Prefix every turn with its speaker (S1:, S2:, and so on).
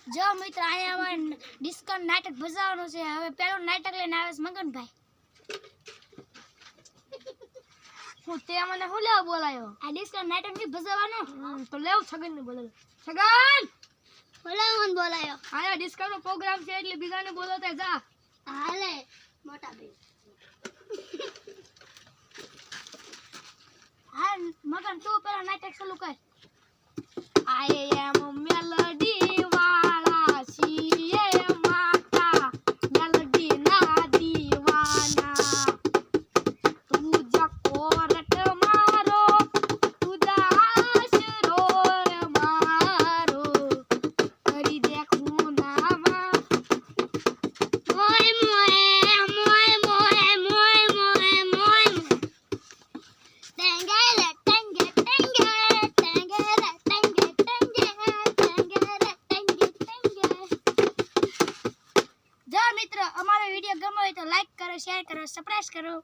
S1: જો મિત્ર અહીંયા અમારે ડિસ્કાઉન્ટ નાટક ભજવવાનું છે. હવે પેલું નાટક લઈને આવે છે મગનભાઈ.
S2: હું તે મને હું લેવા બોલાયો?
S1: આ ડિસ્કાઉન્ટ નાટક થી ભજવવાનું.
S2: તો લેવ છગન ને બોલાયો. છગન
S1: બોલાવવાનું બોલાયો.
S2: આયા ડિસ્કાઉન્ટ નો પ્રોગ્રામ છે એટલે બીજાને બોલાવતા જા.
S1: હાલે મોટા ભાઈ. હા મગન તું પેલા નાટક ચાલુ કર.
S2: I am a melody વાળા છીએ માતા melody ના દીવાના તું જકોરટ મારો ઉદાસ રોર મારો કરી દેખું નામાં
S1: મોય મોય મોય મોય મોય મોય મોય ટેંગેલે ટેંગે ટેંગે ટેંગેલે ટેંગે ટેંગે ટેંગેલે ટેંગે ટેંગે. જો મિત્રો અમારો વિડિયો ગમ્યો હોય તો લાઈક કરો, શેર કરો, સબસ્ક્રાઇબ કરો.